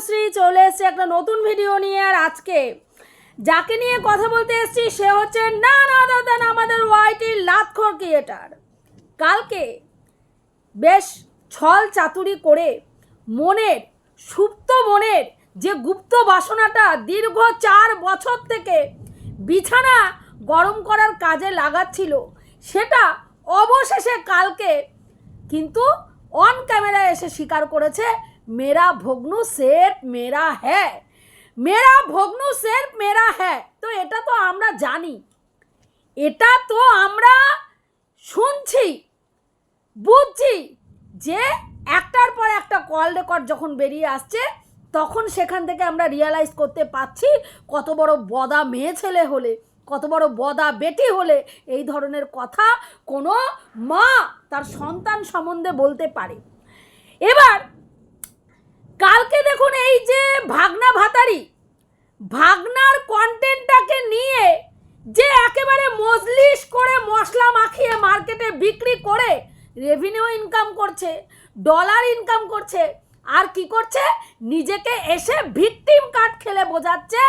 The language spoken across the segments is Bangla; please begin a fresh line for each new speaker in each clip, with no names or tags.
ভানুশ্রী চলে এসেছে একটা নতুন ভিডিও নিয়ে। আর আজকে যাকে নিয়ে কথা বলতে এসেছি সে হচ্ছে না আমাদের ওয়াইটির লাতখোর ক্রিয়েটার। কালকে বেশ ছল চাতুরি করে মনের সুপ্ত মনের যে গুপ্ত বাসনাটা দীর্ঘ 4 বছর থেকে বিছানা গরম করার কাজে লাগাচ্ছিল, সেটা অবশেষে কালকে কিন্তু অন ক্যামেরায় এসে স্বীকার করেছে, মেরা ভগ্নু সেট মেরা হ্যাঁ, মেরা ভগ্নু সেট মেরা হ্যাঁ। তো এটা তো আমরা জানি, এটা তো আমরা শুনছি বুঝছি যে একটার পর একটা কল রেকর্ড যখন বেরিয়ে আসছে তখন সেখান থেকে আমরা রিয়ালাইজ করতে পারছি কত বড় বদা মেয়ে ছেলে হলে, কত বড় বদা বেটি হলে এই ধরনের কথা কোনো মা তার সন্তান সম্বন্ধে বলতে পারে। এবার কালকে দেখুন, এই যে ভাগনা ভাতারি, ভাগনার কন্টেন্টটাকে নিয়ে যে একেবারে মজলিস করে মশলা মাখিয়ে মার্কেটে বিক্রি করে রেভিনিউ ইনকাম করছে, ডলার ইনকাম করছে, আর কি করছে, নিজেকে এসে ভিকটিম কার্ড খেলে বোঝাচ্ছে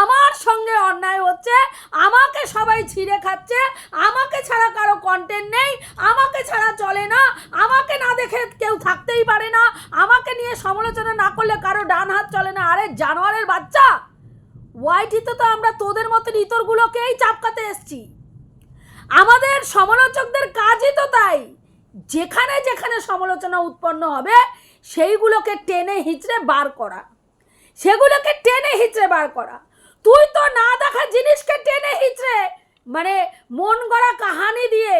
আমার সঙ্গে অন্যায় হচ্ছে, আমাকে সবাই ছিঁড়ে খাচ্ছে, আমাকে ছাড়া কারো কন্টেন্ট নেই, আমাকে ছাড়া চলে না, আমাকে না দেখে কেউ থাকতেই পারে না, আমাকে নিয়ে সমালোচনা না করলে কারো ডান হাত চলে না। আরে জানোয়ারের বাচ্চা, ওয়াইটিতে তো আমরা তোদের মতন ইতরগুলোকেই চাপকাতে এসছি। আমাদের সমালোচকদের কাজই তো তাই, যেখানে যেখানে সমালোচনা উৎপন্ন হবে সেইগুলোকে টেনে হিচড়ে বার করা, সেগুলোকে টেনে হিচড়ে বার করা। তুই তো না দেখা জিনিসকে টেনে হিচড়ে মানে মন গড়া কাহানি দিয়ে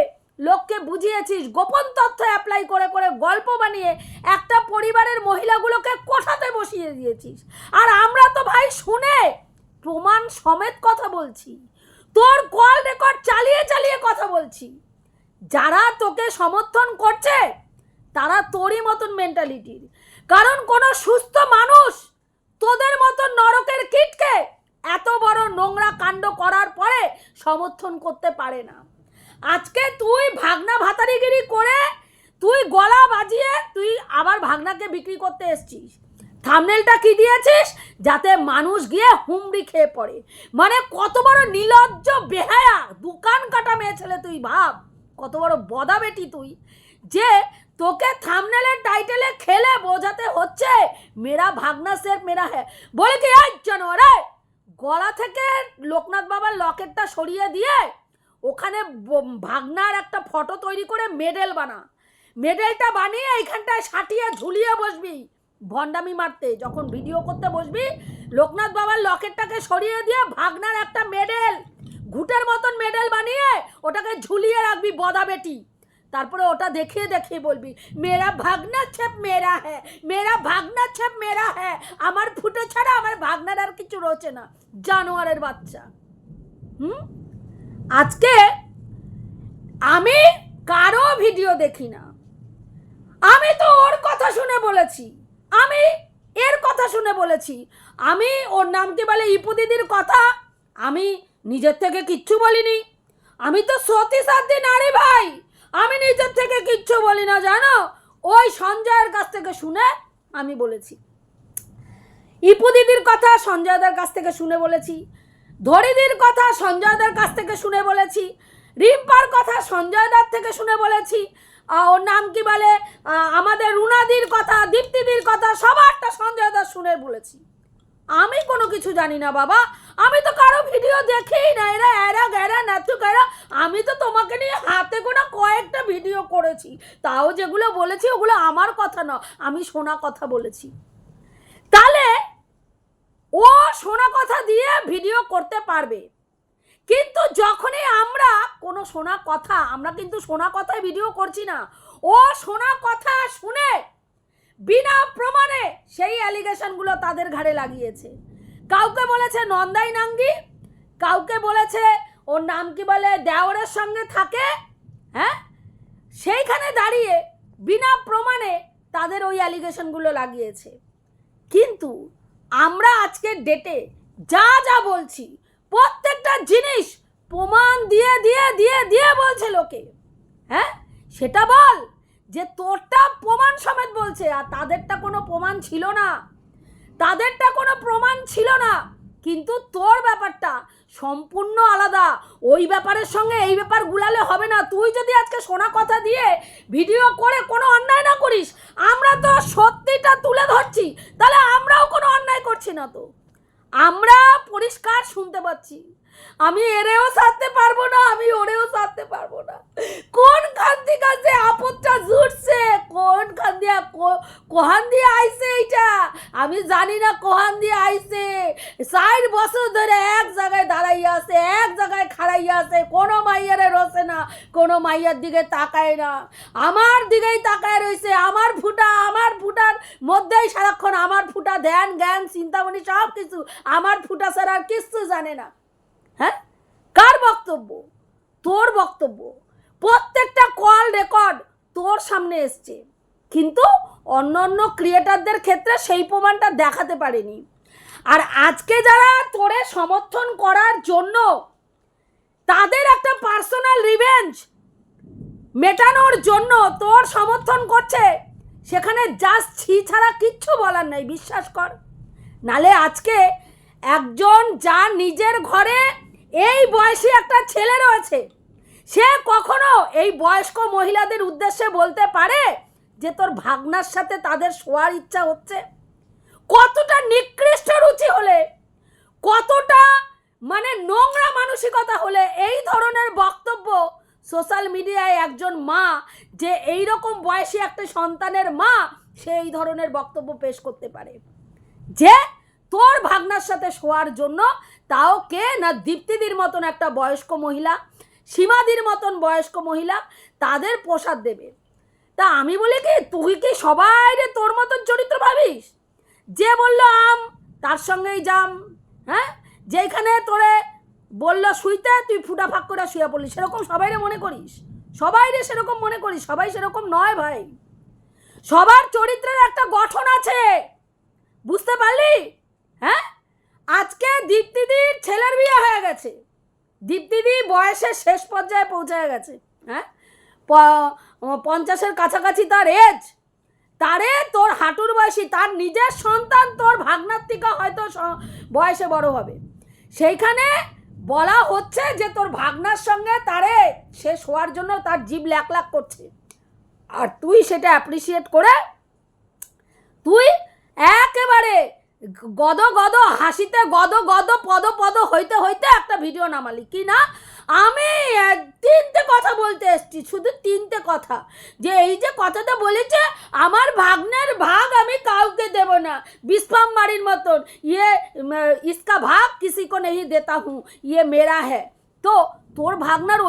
লোককে বুঝিয়েছিস, গোপন তথ্য অ্যাপ্লাই করে করে গল্প বানিয়ে একটা পরিবারের মহিলাগুলোকে কোঠাতে বসিয়ে দিয়েছিস। আর আমরা তো ভাই শুনে প্রমাণ সমেত কথা বলছি, তোর কল রেকর্ড চালিয়ে চালিয়ে কথা বলছি। যারা তোকে সমর্থন করছে তারা তোরই মতন মেন্টালিটির, কারণ কোনো সুস্থ মানুষ তোদের মতন নরকের কীটকে এত বড় নোংরা কাণ্ড করার পরে সমর্থন করতে পারে না। আজকে তুই ভাগনা ভাতারিগিরি করে তুই গলা বাজিয়ে তুই আবার ভাগনাকে বিক্রি করতে এসছিস। থাম্বনেলটা কি দিয়েছিস, যাতে মানুষ গিয়ে হুমড়ি খেয়ে পড়ে। মানে কত বড় নির্লজ্জ বেহায়া দোকান কাটা মেয়ে ছেলে তুই, ভাব কত বড় বদা বেটি তুই, যে তোকে থাম্বনেলের টাইটেলে খেলে বোঝাতে হচ্ছে মেরা ভাগনা সেট মেরা হ্যাঁ। বলে কি জানো, রে গলা থেকে লোকনাথ বাবার লকেটটা সরিয়ে দিয়ে ওখানে ভাগনার একটা ফটো তৈরি করে মেডেল বানা, মেডেলটা বানিয়ে এইখানটায় সাটিয়ে ঝুলিয়ে বসবি ভণ্ডামি মারতে। যখন ভিডিও করতে বসবি লোকনাথ বাবার লকেটটাকে সরিয়ে দিয়ে ভাগনার একটা মেডেল, ঘুটের মতন মেডেল বানিয়ে ওটাকে ঝুলিয়ে রাখবি বদা বেটি। তারপরে ওটা দেখিয়ে দেখিয়ে বলবি মেরা ভাগনা ছেপ মেরা হ্যাঁ, মেরা ভাগনা ছেপ মেরা হ্যাঁ, আমার ফুটো ছাড়া আমার ভাগনার আর কিছু রয়েছে না। জানোয়ারের বাচ্চা। আজকে আমি কারো ভিডিও দেখি না, আমি তো ওর কথা শুনে বলেছি, আমি এর কথা শুনে বলেছি, আমি ওর নাম কি বলে ইপু দিদির কথা আমি নিজের থেকে কিচ্ছু বলিনি। আমি তো সতী সাধ্যি নারী ভাই, আমি নিজের থেকে কিচ্ছু বলি না জানো, ওই সঞ্জয়ের কাছ থেকে শুনে আমি বলেছি। ইপু দিদির কথা সঞ্জয়দার কাছ থেকে শুনে বলেছি, ধরিদির কথা সঞ্জয়দার কাছ থেকে শুনে বলেছি, রিম্পার কথা সঞ্জয়দার থেকে শুনে বলেছি, ওর নাম কি বলে আমাদের রুনাদির কথা, দীপ্তিদির কথা, সবারটা সঞ্জয়দার শুনে বলেছি। আমি কোনো কিছু জানি না বাবা, আমি তো কারো ভিডিও দেখেই না। এরা এরা গেরা নাচু গেরা, আমি তো তোমাকে নিয়ে হাতে গোনা কয়েকটা ভিডিও করেছি, তাও যেগুলো বলেছি ওগুলো আমার কথা না, আমি শোনা কথা বলেছি। তাহলে ও শোনা কথা দিয়ে ভিডিও করতে পারবে, কিন্তু যখনই আমরা কোনো শোনা কথা, আমরা কিন্তু শোনা কথায় ভিডিও করছি না, ও শোনা কথা শুনে বিনা প্রমাণে সেই অ্যালিগেশনগুলো তাদের ঘাড়ে লাগিয়েছে। কাউকে বলেছে নন্দাই নাঙ্গি, কাউকে বলেছে ওর নাম কি বলে দেওরের সঙ্গে থাকে, হ্যাঁ, সেইখানে দাঁড়িয়ে বিনা প্রমাণে তাদের ওই অ্যালিগেশনগুলো লাগিয়েছে। কিন্তু আমরা আজকের ডেটে যা যা বলছি প্রত্যেকটা জিনিস প্রমাণ দিয়ে দিয়ে দিয়ে দিয়ে বলছে লোকে, হ্যাঁ, সেটা বল যে তোরটা প্রমাণ সমেত বলছে, আর তাদেরটা কোনো প্রমাণ ছিল না। তাদেরটা কোনো প্রমাণ ছিল না, কিন্তু তোর ব্যাপারটা সম্পূর্ণ আলাদা। ওই ব্যাপারের সঙ্গে এই ব্যাপার গুলালে হবে না। তুই যদি আজকে শোনা কথা দিয়ে ভিডিও করে কোনো অন্যায় না করিস, আমরা তো সত্যিটা তুলে ধরছি, তাহলে আমরাও কোনো অন্যায় করছি না। তো আমরা পরিষ্কার শুনতে পাচ্ছি, আমি এরেও ছাড়তে পারবো না, আমি ওরেও ছাড়তে পারবো না। কোন খান থেকে যে আপদটা জুটছে, কোন খান দিয়া কোহান দিয়ে আইছে এইটা আমি জানি না। কোহান দিয়ে আইছে 4 বছর ধরে এক জায়গায় দাঁড়াইয়া আছে, এক জায়গায় খাড়াইয়া আছে, কোনো মাইয়ারে রসে না, কোনো মাইয়ার দিকে তাকায় না, আমার দিকেই তাকায় রয়েছে। আমার ফুটার মধ্যেই সারাক্ষণ আমার ফুটা, ধ্যান জ্ঞান চিন্তামণি সব কিছু আমার ফুটা ছাড়া আর কিচ্ছু জানে না। হ্যাঁ, কার বক্তব্য? তোর বক্তব্য। প্রত্যেকটা কল রেকর্ড তোর সামনে এসছে, কিন্তু অন্য অন্য ক্রিয়েটারদের ক্ষেত্রে সেই প্রমাণটা দেখাতে পারেনি। আর আজকে যারা তোরে সমর্থন করার জন্য তাদের একটা পার্সোনাল রিভেঞ্জ মেটানোর জন্য তোর সমর্থন করছে, সেখানে জাস্ট ছি ছাড়া কিচ্ছু বলার নেই, বিশ্বাস কর। নালে আজকে একজন যার নিজের ঘরে এই বয়সী একটা ছেলে রয়েছে, সে কখনো এই বয়স্ক মহিলাদের উদ্দেশ্যে বলতে পারে যে তোর ভাগনার সাথে তাদের শোয়ার ইচ্ছা হচ্ছে? কতটা নিকৃষ্ট রুচি হলে, কতটা মানে নোংরা মানসিকতা হলে এই ধরনের বক্তব্য সোশ্যাল মিডিয়ায় একজন মা, যে এই রকম বয়সী একটা সন্তানের মা, সে এই ধরনের বক্তব্য পেশ করতে পারে যে তোর ভাগনার সাথে শোয়ার জন্য, তাও কে না দীপ্তিদির মতন একটা বয়স্ক মহিলা, সীমাদির মতন বয়স্ক মহিলা তাদের প্রসাদ দেবে। তা আমি বলি কি, তুই কি সবাই তোর মতন চরিত্র ভাবিস? যে বললো আম তার সঙ্গেই জাম, হ্যাঁ, যেখানে তোরে বললো শুইতে তুই ফুটা ফাঁক করে শুয়ে পড়লি, সেরকম সবাইরে মনে করিস? সবাইরে সেরকম মনে করিস? সবাই সেরকম নয় ভাই। সবার চরিত্রের একটা গঠন আছে, বুঝতে পারলি? হ্যাঁ, আজকে দীপ্তিদির ছেলের বিয়ে হয়ে গেছে, দীপ্তিদি বয়সের শেষ পর্যায়ে পৌঁছে গেছে, হ্যাঁ, 50-এর কাছাকাছি তার এজ। তারে তোর হাঁটুর বয়সী তার নিজের সন্তান তোর ভাগনার থেকে হয়তো বয়সে বড় হবে, সেইখানে বলা হচ্ছে যে তোর ভাগনার সঙ্গে তারে সে শোয়ার জন্য তার জিভ ল্যাক ল্যাক করছে, আর তুই সেটা অ্যাপ্রিসিয়েট করে তুই একেবারে গদ গদ হাসিতে গদ গদ পদ পদ হইতে হইতে একটা ভিডিও নামালি কি না? আমি 3টে কথা বলতে এসছি, শুধু 3টে কথা, যে এই যে কথাটা বলেছে আমার ভাগ্নের ভাগ আমি কাউকে দেব না, বিস্ফাম বাড়ির মতন, ইয়ে ইসকা ভাগ কিসি কো নেই দেতা হুঁ, ইয়ে মেরা হ্যাঁ। তো তোর ভাগনার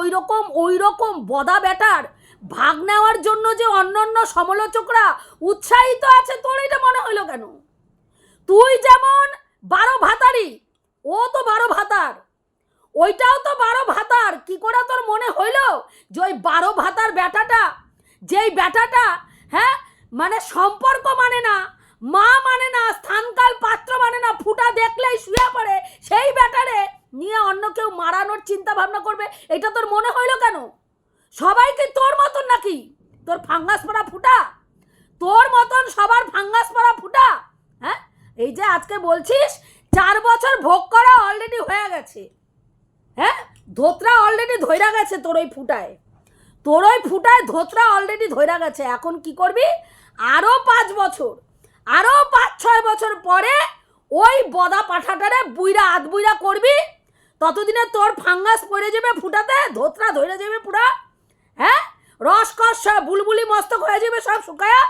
ওই রকম বদা বেটার ভাগ নেওয়ার জন্য যে অন্য সমালোচকরা উৎসাহিত আছে, তোর এটা মনে হলো কেন? তুই যেমন 12 ভাতারি, ও তো 12 ভাতার, ওইটাও তো 12 ভাতার, কি করে তোর মনে হইল যে ওই 12 ভাতার বেটাটা, যেই বেটাটা হ্যাঁ মানে সম্পর্ক মানে না, মা মানে না, স্থানকাল পাত্র মানে না, ফুটা দেখলেই শুয়ে পড়ে, সেই বেটারে নিয়ে অন্য কেউ মারানোর চিন্তা ভাবনা করবে, এটা তোর মনে হইল কেন? সবাই কি তোর মতন নাকি? তোর ফাঙ্গাস পড়া ফুটা, তোর মতন সবার ফাঙ্গাস পড়া ফুটা? হ্যাঁ, এই যে আজকে বলছিস 4 বছর ভোগ করা অলরেডি হয়ে গেছে, হ্যাঁ, ধোতরা অলরেডি ধইরা গেছে তোর ওই ফুটায়, ধোতরা অলরেডি ধইরা গেছে। এখন কি করবি? আরও 5 বছর, আরও 5-6 বছর পরে ওই বদা পাঠাটারে বুইরা আধ বুইরা করবি, ততদিনে তোর ফাঙ্গাস পড়ে যাবে ফুটাতে, ধোতরা ধইরা যাবে পুরা, হ্যাঁ, রসকস সব বুলবুলি মস্তক হয়ে যাবে সব শুকায়া,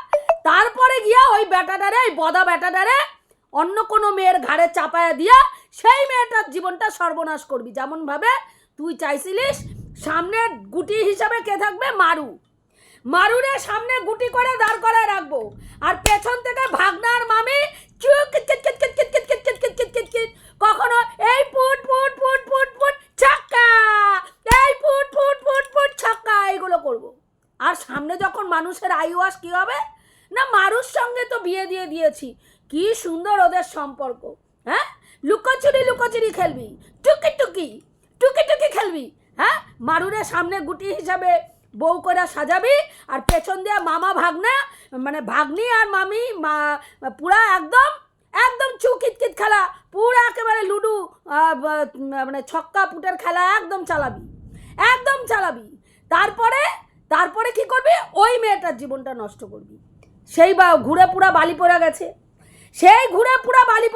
তারপরে গিয়া ওই বেটাটারে, ওই বদা বেটাটারে অন্য কোনো মেয়ের ঘাড়ে চাপায়া দিয়া সেই মেয়েটার জীবনটা সর্বনাশ করবি। যেমন ভাবে তুই চাইছিলিস সামনে গুটি হিসাবে কে থাকবে? মারুরে সামনে গুটি করে দাঁড় করায় রাখবো, আর পেছন থেকে ভাগনার মামি কখনো এই ফুট ফুট ফুট ফুট ফুট ছাক্কা, এই ফুট ফুট ফুট ফুট ছাক্কা, এইগুলো করবো। আর সামনে যখন মানুষের আইওয়াস কি হবে না, মারুর সঙ্গে তো বিয়ে দিয়ে দিয়েছি, কি সুন্দর ওদের সম্পর্ক, হ্যাঁ, লুকোচুরি খেলবি, টুকি টুকি খেলবি, হ্যাঁ, মারুরে সামনে গুটি হিসাবে বউ করে সাজাবি, আর পেছন দিয়ে মামা ভাগনা মানে ভাগ্নি আর মামি পুরা একদম জিত খেলা পুরো একেবারে লুডু মানে ছক্কা পুটের খেলা একদম চালাবি। তারপরে কি করবি? ওই মেয়েটার জীবনটা নষ্ট করবি। সেই ঘুরে পুরা বালি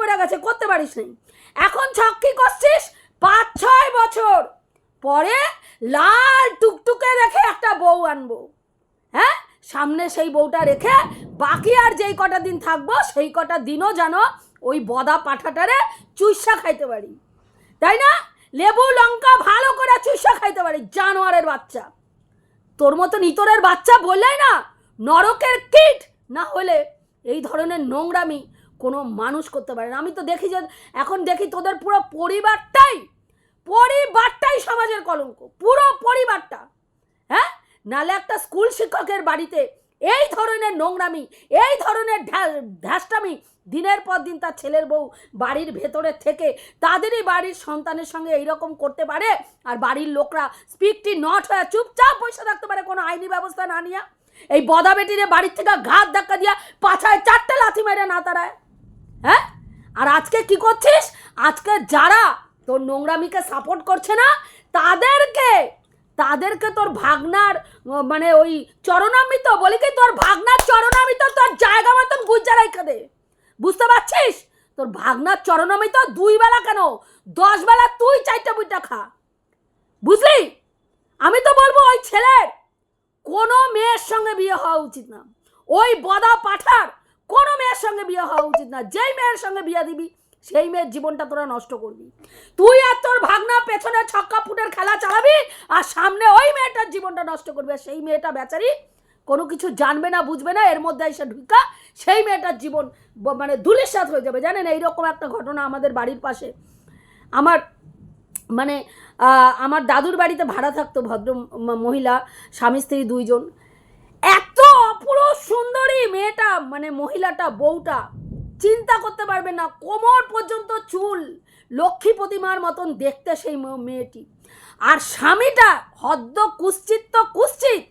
পড়ে গেছে, করতে পারিস নাই। এখন ছক্কি করছিস 5-6 বছর পরে লাল টুকটুকে রেখে একটা বউ আনবো। হ্যাঁ, সামনে সেই বউটা রেখে বাকি আর যেই কটা দিন থাকবো সেই কটা দিনও যেন ওই বদা পাঠাটারে চুইসা খাইতে পারি, তাই না? লেবু লঙ্কা ভালো করে চুইসা খাইতে পারি। জানোয়ারের বাচ্চা, তোর মতন ইতরের বাচ্চা বললেই না নরকের কীট, না হলে এই ধরনের নোংরামি কোনো মানুষ করতে পারে না। আমি তো দেখি যে এখন দেখি তোদের পুরো পরিবারটাই সমাজের কলঙ্ক, পুরো পরিবারটা। হ্যাঁ, নালে একটা স্কুল শিক্ষকের বাড়িতে এই ধরনের নোংরামি, এই ধরনের ধ্যাসটামি দিনের পর দিন তার ছেলের বউ বাড়ির ভেতরে থেকে তাদেরই বাড়ির সন্তানের সঙ্গে এইরকম করতে পারে, আর বাড়ির লোকরা স্পিকটি নট হয়ে চুপচাপ বসে থাকতে পারে কোনো আইনি ব্যবস্থা না নিয়ে। এই বদা বেটিরে বাড়ির থেকে ঘাত ধাক্কা দিয়া পাছায় 4টে লাথি মেরে না তারায়। হ্যাঁ, আর আজকে কি করছিস? আজকে যারা তোর নোংরামিকে সাপোর্ট করছে না তাদেরকে তোর ভাগনার মানে ওই চরণামৃত বলি কি, তোর ভাগনার চরণামৃত তোর জায়গা মতন গুজ্জা রাইখা দে। বুঝতে পারছিস? তোর ভাগনার চরণামৃত 2 বেলা কেন 10 বেলা তুই 4টা বুইটা খা, বুঝলি? আমি তো বলবো ওই ছেলের কোনো মেয়ের সঙ্গে বিয়ে হওয়া উচিত না, ওই বদা পাঠার কোনো মেয়ের সঙ্গে বিয়ে হওয়া উচিত না। যেই মেয়ের সঙ্গে বিয়ে দিবি সেই মেয়ের জীবনটা তোরা নষ্ট করবি। তুই আর তোর ভাগনা পেছনে ছক্কা ফুটের খেলা চালাবি আর সামনে ওই মেয়েটার জীবনটা নষ্ট করবে। সেই মেয়েটা বেচারি কোনো কিছু জানবে না, বুঝবে না, এর মধ্যে এসে ঢুকা সেই মেয়েটার জীবন মানে ধুলিস্যাৎ হয়ে যাবে। জানেন, এইরকম একটা ঘটনা আমাদের বাড়ির পাশে, আমার দাদুর বাড়িতে ভাড়া থাকতো ভদ্র মহিলা, স্বামী স্ত্রী 2 জন। এত অপূর্ব সুন্দরী মেয়েটা, মানে মহিলাটা, বউটা, চিন্তা করতে পারবেন না, কোমর পর্যন্ত চুল, লক্ষ্মী প্রতিমার মতন দেখতে সেই মেয়েটি। আর স্বামীটা হদ্দ কুশ্চিত,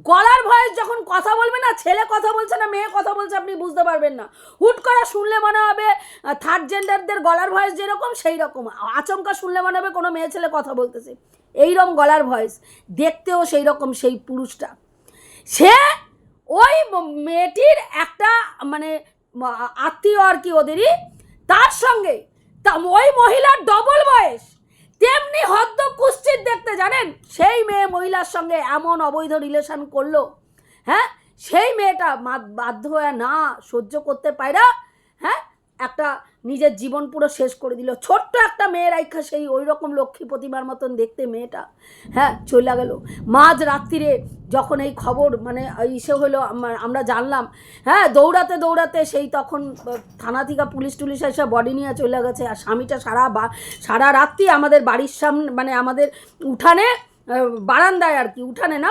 গলার ভয়েস যখন কথা বলবে না, ছেলে কথা বলছে না মেয়ে কথা বলছে আপনি বুঝতে পারবেন না। হুট করে শুনলে মনে হবে থার্ড জেন্ডারদের গলার ভয়েস যেরকম সেই রকম, আচমকা শুনলে মনে হবে কোনো মেয়ে ছেলে কথা বলতেছে, এইরকম গলার ভয়েস, দেখতেও সেই রকম সেই পুরুষটা। সে ওই মেয়েটির একটা মানে আত্মীয় আর কি ওদেরই, তার সঙ্গে ওই মহিলার ডবল বয়স, তেমনি হদ্দ কুশ্চিত দেখতে। জানেন, সেই মেয়ে মহিলার সঙ্গে এমন অবৈধ রিলেশন করলো। হ্যাঁ, সেই মেয়েটা বাধ্য হয়ে না সহ্য করতে পায়রা, হ্যাঁ, একটা নিজের জীবন পুরো শেষ করে দিল। ছোট্ট একটা মেয়ের আইখা সেই ওই রকম লক্ষ্মী প্রতিমার মতন দেখতে মেয়েটা, হ্যাঁ, চলে গেল। মাঝ রাত্রিরে যখন এই খবর মানে ইসে হলো, আমরা জানলাম, হ্যাঁ, দৌড়াতে সেই তখন থানা থেকে পুলিশ টুলিশ এসে বডি নিয়ে চলে গেছে। আর স্বামীটা সারা রাত্রি আমাদের বাড়ির সামনে, মানে আমাদের উঠানে, বারান্দায় আর কি, উঠানে না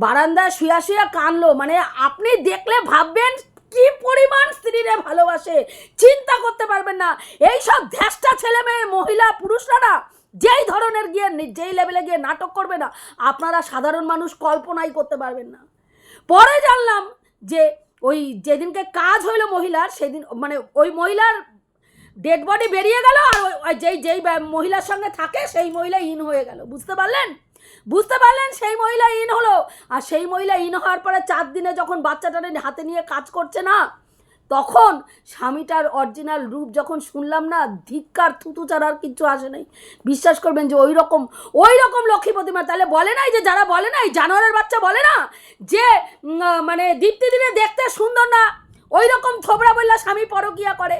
বারান্দায় শুয়া কানলো। মানে আপনি দেখলে ভাববেন কি পরিমাণ স্ত্রীরে ভালোবাসে, চিন্তা করতে পারবেন না। এইসব ধ্যাসটা ছেলে মেয়ে, মহিলা, পুরুষরা না যেই ধরনের গিয়ে যেই লেভেলে গিয়ে নাটক করবে না, আপনারা সাধারণ মানুষ কল্পনাই করতে পারবেন না। পরে জানলাম যে ওই যেদিনকে কাজ হইলো মহিলার, সেদিন মানে ওই মহিলার ডেড বডি বেরিয়ে গেল, আর যেই মহিলার সঙ্গে থাকে সেই মহিলা ইন হয়ে গেল। বুঝতে পারলেন? সেই মহিলা ইন হলো। আর সেই মহিলা ইন হওয়ার পরে 4 দিনে যখন বাচ্চাটারে হাতে নিয়ে কাজ করছে না, তখন স্বামীটার অরিজিনাল রূপ যখন শুনলাম না, ধিক্কার, থুতু ছাড়া আর কিচ্ছু আসে নাই। বিশ্বাস করবেন যে ওই রকম লক্ষ্মী প্রতিমা। তাহলে বলে নাই যে, যারা বলে নাই, জানোয়ারের বাচ্চা বলে না যে মানে দীপ্তি দিনে দেখতে সুন্দর না, ওই রকম থোবড়া বললা স্বামী পরকিয়া করে।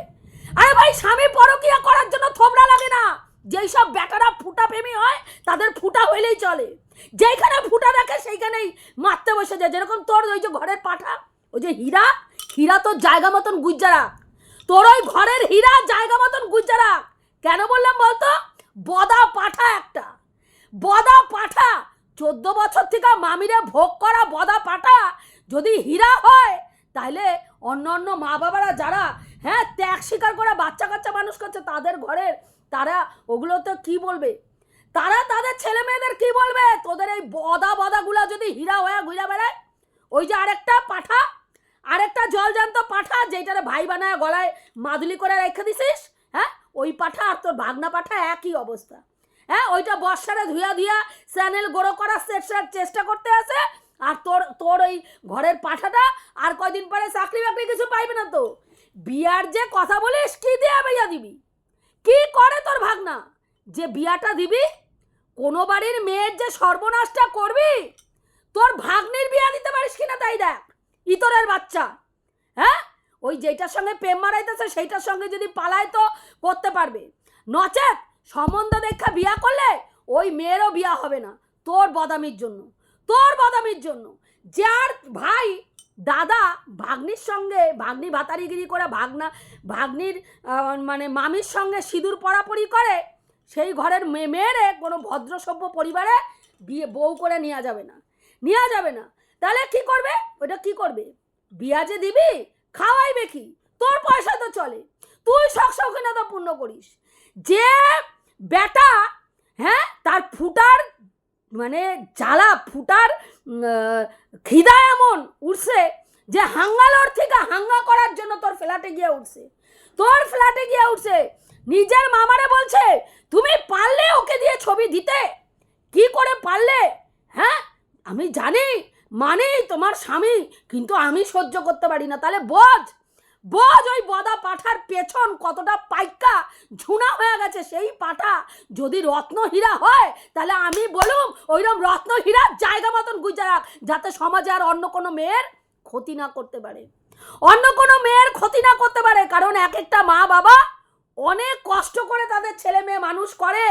আরে ভাই, স্বামী পরকিয়া করার জন্য থোবড়া লাগে না। যেই সব বেটারা ফুটা প্রেমী হয় তাদের ফুটা হইলেই চলে। যেইখানে ফুটা রাখে সেইখানেই মারতে বসে যায়। যেরকম তোর ওই যে ঘরের পাঠা, ওই যে হীরা তোর জায়গা মতন গুজ্জা রাখ, তোর ওই ঘরের হীরা জায়গা মতন গুজ্জা রাখ। কেন বললাম বলতো? বদা পাঠা একটা, বদা পাঠা, 14 বছর থেকে মামিরে ভোগ করা বদা পাঠা যদি হীরা হয়, তাহলে অন্য মা বাবারা যারা, হ্যাঁ, ত্যাগ স্বীকার করে বাচ্চা কাচ্চা মানুষ করছে, তাদের ঘরের তারা ওগুলো তো কি বলবে? তারা তাদের ছেলে মেয়েদের কি বলবে? তোদের এই বদাগুলা যদি হীরা হয়ে ঘুরে বেড়ায়। ওই যে আরেকটা পাঠা, আরেকটা জলজান্ত পাঠা যেটারে ভাই বানায় গলায় মাদুলি করে রেখে দিছিস, হ্যাঁ, ওই পাঠা আর তোর ভাগনা পাঠা একই অবস্থা। হ্যাঁ, ওইটা বর্ষারে ধুয়া ধুয়া চ্যানেল গড়ো করার চেষ্টা করতে আছে, আর তোর ওই ঘরের পাঠাটা আর কয়দিন পরে চাকরি বাকরি কিছু পাইবে না। তো বিয়ার যে কথা বলিস, কি দিয়ে বিয়া দিবি? কি করে তোর ভাগনা যে বিয়াটা দিবি? কোনো বাড়ির মেয়ের যে সর্বনাশটা করবি, তোর ভাগ্নির বিয়া দিতে পারিস কিনা তাই দেখ, ইতরের বাচ্চা। হ্যাঁ, ওই যেটার সঙ্গে প্রেম মারাইতেছে সেইটার সঙ্গে যদি পালায় তো করতে পারবে, নচেত সম্বন্ধ দেখা বিয়া করলে ওই মেয়েরও বিয়া হবে না তোর বদামির জন্য, তোর বদামির জন্য। যার ভাই দাদা ভাগ্নির সঙ্গে ভাগ্নি ভাতারিগিরি করে ভাগ্নির মানে মামির সঙ্গে সিঁদুর পরাপরি করে, সেই ঘরের মেয়েরে কোনো ভদ্রসভ্য পরিবারে বিয়ে বউ করে নেওয়া যাবে না, নেওয়া যাবে না। তাহলে কি করবে? ওটা কি করবে? বিয়া যে দিবি, খাওয়াইবে কি? তোর পয়সা তো চলে, তুই শখ শৌখিনতা পূর্ণ করিস। যে বেটা, হ্যাঁ, তার ফুটার মানে জ্বালা, ফুটার খিদা এমন উঠছে যে হাঙ্গালোর থেকে হাঙ্গা করার জন্য তোর ফ্ল্যাটে গিয়ে উঠছে, তোর ফ্ল্যাটে গিয়ে উঠছে। নিজের মামারে বলছে তুমি পারলে ওকে দিয়ে ছবি দিতে, কি করে পারলে? হ্যাঁ, আমি জানি মানে তোমার স্বামী, কিন্তু আমি সহ্য করতে পারি না। তাহলে বোঝ ওই বদা পাঠার পেছন কতটা পাইকা ঝুনা হয়ে গেছে। সেই পাঠা যদি রত্ন হীরা হয়, তাহলে আমি বলুম ওইরকম রত্ন হীরার জায়গা মতন গুজে রাখ, যাতে সমাজে আর অন্য কোনো মেয়ের ক্ষতি না করতে পারে, অন্য কোনো মেয়ের ক্ষতি না করতে পারে। কারণ এক একটা মা বাবা অনেক কষ্ট করে তাদের ছেলে মেয়ে মানুষ করে,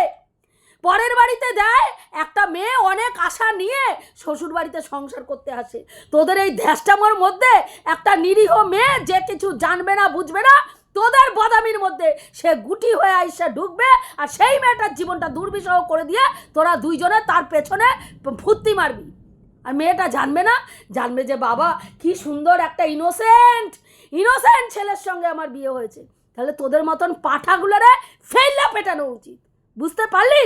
পরের বাড়িতে দেয়। একটা মেয়ে অনেক আশা নিয়ে শ্বশুর বাড়িতে সংসার করতে আসে। তোদের এই ধ্যাসটামোর মধ্যে একটা নিরীহ মেয়ে যে কিছু জানবে না বুঝবে না, তোদের বদামির মধ্যে সে গুটি হয়ে আইসা ঢুকবে, আর সেই মেয়েটার জীবনটা দুর্বিষহ করে দিয়ে তোরা দুইজনে তার পেছনে ফুর্তি মারবি। আর মেয়েটা জানবে না, জানবে যে বাবা কি সুন্দর একটা ইনোসেন্ট ছেলের সঙ্গে আমার বিয়ে হয়েছে। তাহলে তোদের মতন পাঠাগুলোরে ফেললা পেটানো উচিত, বুঝতে পারলি?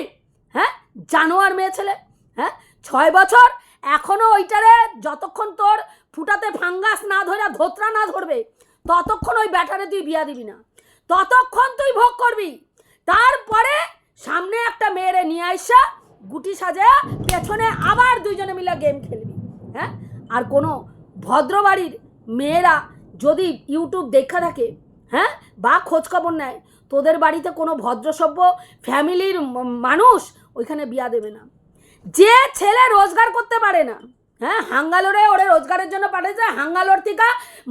হ্যাঁ, জানোয়ার মেয়ে ছেলে। হ্যাঁ, 6 বছর এখনো ওইটারে যতক্ষণ তোর ফুটাতে ফাঙ্গাস না ধরে ধোত্রা না ধরবে, ততক্ষণ ওই ব্যাটারে তুই বিয়া দিবি না, ততক্ষণ তুই ভোগ করবি। তারপরে সামনে একটা মেয়েরে নিয়ে আইসা গুটি সাজা পেছনে আবার দুইজনে মিলে গেম খেলবি। হ্যাঁ, আর কোনো ভদ্রবাড়ির মেয়েরা যদি ইউটিউব দেখা থাকে, হ্যাঁ, বা খোঁজখবর নেয়, তোদের বাড়িতে কোনো ভদ্রসভ্য ফ্যামিলির মানুষ ওইখানে বিয়া দেবে না। যে ছেলে রোজগার করতে পারে না, হ্যাঁ, হাঙ্গালোরে ওরে রোজগারের জন্য পাঠিয়েছে, হাঙ্গালোর থেকে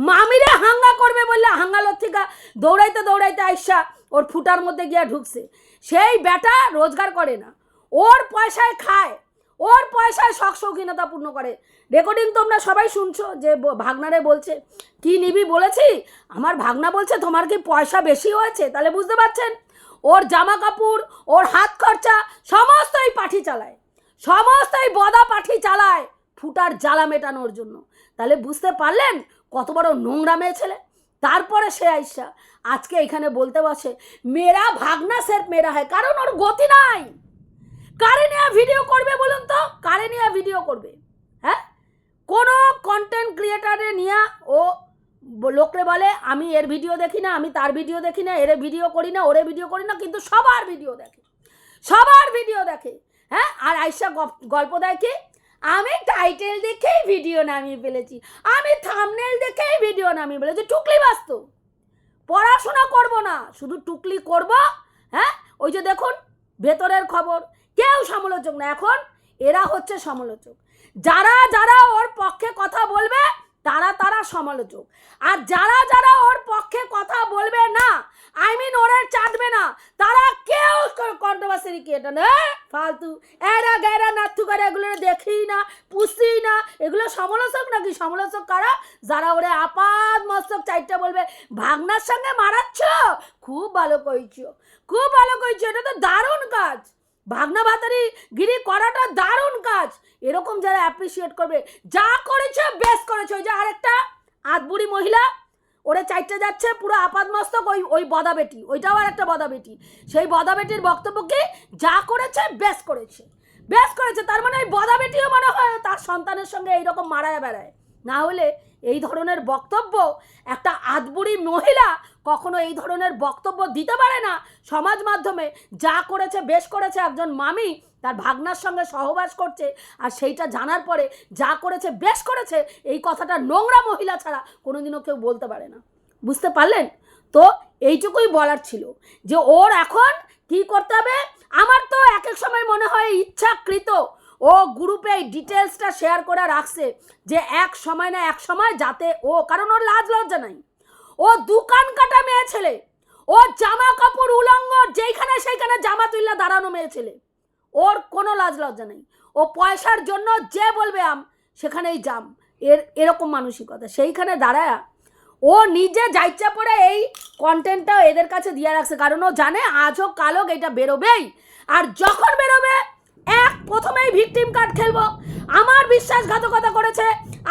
মামিরে হাঙ্গা করবে বললে হাঙ্গালোর থেকে দৌড়াইতে দৌড়াইতে আইসা ওর ফুটার মধ্যে গিয়া ঢুকছে। সেই বেটা রোজগার করে না, ওর পয়সায় খায়, ওর পয়সায় শখ শৌখিনতা পূর্ণ করে। রেকর্ডিং তোমরা সবাই শুনছো যে ভাগনারে বলছে কি নিবি বলেছি, আমার ভাগনা বলছে তোমার কি পয়সা বেশি হয়েছে। তাহলে বুঝতে পারছেন, ওর জামা কাপড়, ওর হাত খরচা সমস্ত এই পাঠি চালায়, সমস্ত এই বদা পাঠি চালায় ফুটার জ্বালা মেটানোর জন্য। তাহলে বুঝতে পারলেন কত বড় নোংরা মেয়ে ছেলে। তারপরে সে আইসা আজকে এখানে বলতে বসে মেরা ভাগনা সেরফ মেরা হয়, কারণ ওর গতি নাই। কারে নিয়ে ভিডিও করবে বলুন তো? কারে নিয়ে ভিডিও করবে? হ্যাঁ, কোনো কন্টেন্ট ক্রিয়েটারে নিয়ে ও লোকরে বলে আমি এর ভিডিও দেখি না, আমি তার ভিডিও দেখি না, এর ভিডিও করি না, ওরে ভিডিও করি না, কিন্তু সবার ভিডিও দেখে, সবার ভিডিও দেখে। হ্যাঁ, আর আইসা গল্প দেয় কি আমি টাইটেল দেখেই ভিডিও নামিয়ে ফেলেছি, আমি থাম্বনেল দেখেই ভিডিও নামিয়ে ফেলেছি। টুকলি বাস্ত, পড়াশোনা করব না, শুধু টুকলি করব। হ্যাঁ, ওই যে দেখুন ভেতরের খবর, কেউ সমালোচক না, এখন এরা হচ্ছে সমালোচক। যারা যারা ওর পক্ষে কথা বলবে তারা তারা সমালোচক, আর যারা যারা ওর পক্ষে কথা বলবে না, আই মিন ওরে চাটবে না, তারা কেউ কন্ট্রোভার্সি ক্রিয়েটার না, ফালতু এরা গেরা নাথু করে এগুলো দেখি না, পুষি না। এগুলো সমালোচক নাকি? সমালোচক কারা? যারা ওরে আপাত মস্তক চাইটা বলবে ভাগনার সঙ্গে মারাচ্ছ, খুব ভালো কইছো, খুব ভালো কইছো, এটা তো দারুণ কাজ, ভাগনা ভাতারি গিরি করাটা দারুণ কাজ। এরকম যারা অ্যাপ্রিসিয়েট করবে, যা করেছে বেশ করেছে। ওই যে আরেকটা আধবুড়ি মহিলা ওরে চাইতে যাচ্ছে পুরো আপাত মস্তক, ওই বদা বেটি, ওইটাও আর একটা বদা বেটি। সেই বদা বেটির বক্তব্য কি, যা করেছে বেশ করেছে, বেশ করেছে। তার মানে ওই বদা বেটিও মনে হয় তার সন্তানের সঙ্গে এইরকম মারায় বেড়ায়, না হলে এই ধরনের বক্তব্য একটা আদবুড়ি মহিলা কখনো এই ধরনের বক্তব্য দিতে পারে না সমাজ মাধ্যমে। যা করেছে বেশ করেছে, একজন মামি তার ভাগনার সঙ্গে সহবাস করছে, আর সেইটা জানার পরে যা করেছে বেশ করেছে, এই কথাটা নোংরা মহিলা ছাড়া কোনোদিনও কেউ বলতে পারে না। বুঝতে পারলেন? তো এইটুকুই বলার ছিল যে ওর এখন কি করতে হবে। আমার তো এক এক সময় মনে হয় ইচ্ছাকৃত ও গ্রুপে এই ডিটেলসটা শেয়ার করে রাখছে যে এক সময় না এক সময় যাতে ও, কারণ ওর লাজ লজ্জা নাই, ও দোকান কাটা মেয়ে ছেলে, ও জামা কাপড় উলঙ্গ যেইখানে সেইখানে জামা তুললে দাঁড়ানো মেয়ে ছেলে, ওর কোনো লাজ লজ্জা নেই। ও পয়সার জন্য যে বলবে আম সেখানেই জাম, এরকম মানসিকতা। সেইখানে দাঁড়ায় ও নিজে যাইচা পড়ে এই কন্টেন্টটা এদের কাছে দিয়ে রাখছে, কারণ ও জানে আজ হোক কাল হোক এটা বেরোবেই। আর যখন বেরোবে প্রথমেই ভিকটিম কার্ড খেলবো। আমার বিশ্বাসঘাতকতা করেছে,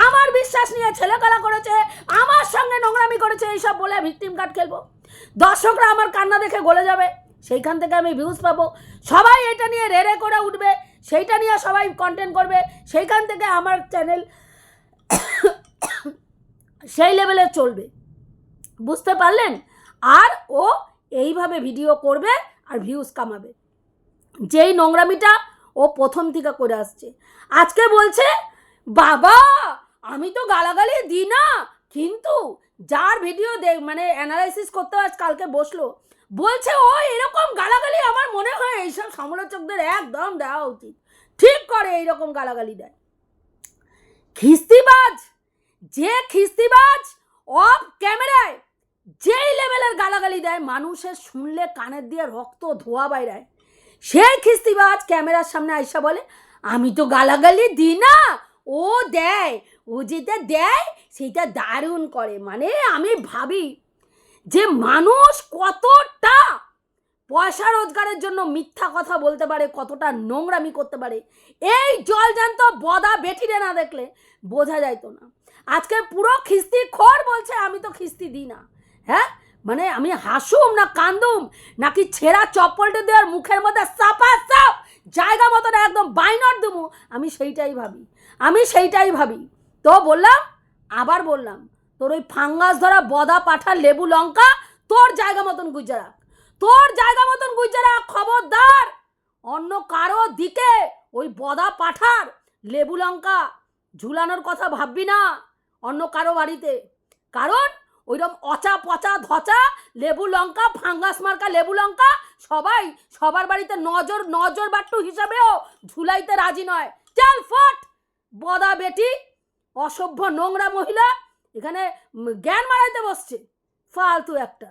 আমার বিশ্বাস নিয়ে ছেলেখেলা করেছে, আমার সঙ্গে নোংরামি করেছে, এইসব বলে ভিকটিম কার্ড খেলবো। দর্শকরা আমার কান্না দেখে গলে যাবে, সেইখান থেকে আমি ভিউজ পাবো, সবাই এটা নিয়ে রেড়ে করে উঠবে, সেইটা নিয়ে সবাই কন্টেন্ট করবে, সেইখান থেকে আমার চ্যানেল সেই লেভেলে চলবে। বুঝতে পারলেন? আর ও এইভাবে ভিডিও করবে আর ভিউজ কামাবে, যেই নোংরামিটা ও প্রথম থেকে করে আসছে। আজকে বলছে বাবা আমি তো গালাগালি দিই না, কিন্তু যার ভিডিও মানে অ্যানালাইসিস করতে আজ কালকে বসলো, বলছে ও এরকম গালাগালি আমার মনে হয় এইসব সমালোচকদের একদম দেওয়া উচিত, ঠিক করে এইরকম গালাগালি দেয়। খিস্তিবাজ, যে খিস্তিবাজ অফ ক্যামেরায় যেই লেভেলের গালাগালি দেয় মানুষের শুনলে কানের দিয়ে রক্ত ধোয়া বাইরায়, সেই খিস্তিবাজ ক্যামেরার সামনে আইসা বলে আমি তো গালাগালি দিই না, ও দেয়, ও যেটা দেয় সেটা দারুণ করে। মানে আমি ভাবি যে মানুষ কতটা পয়সা রোজগারের জন্য মিথ্যা কথা বলতে পারে, কতটা নোংরামি করতে পারে, এই জলজান্ত বদা বেটিরে না দেখলে বোঝা যাইতো না। আজকে পুরো খিস্তি খোর বলছে আমি তো খিস্তি দিই না। হ্যাঁ, মানে আমি হাসুম না কান্দুম, নাকি ছেঁড়া চপ্পলটা দেওয়ার মুখের মধ্যে চাপা চাপ জায়গা মতো না একদম বাইনট দেবো, আমি সেইটাই ভাবি। তো বললাম, আবার বললাম, তোর ওই ফাঙ্গাস ধরা বদা পাঠা লেবু লঙ্কা তোর জায়গা মতন গুজে রাখ, তোর জায়গা মতন গুজে রাখ। খবরদার অন্য কারো দিকে ওই বদা পাঠার লেবু লঙ্কা ঝুলানোর কথা ভাববি না অন্য কারো বাড়িতে, কারণ ওইরকম অচা পচা ধচা লেবু লঙ্কা, ফাঙ্গাস মার্কা লেবু লঙ্কা সবাই সবার বাড়িতে নজর বাট্টু হিসাবেও ঝুলাইতে রাজি নয়। চল ফট বদা বেটি, অসভ্য নোংরা মহিলা, এখানে জ্ঞান মারাইতে বসছে, ফালতু একটা।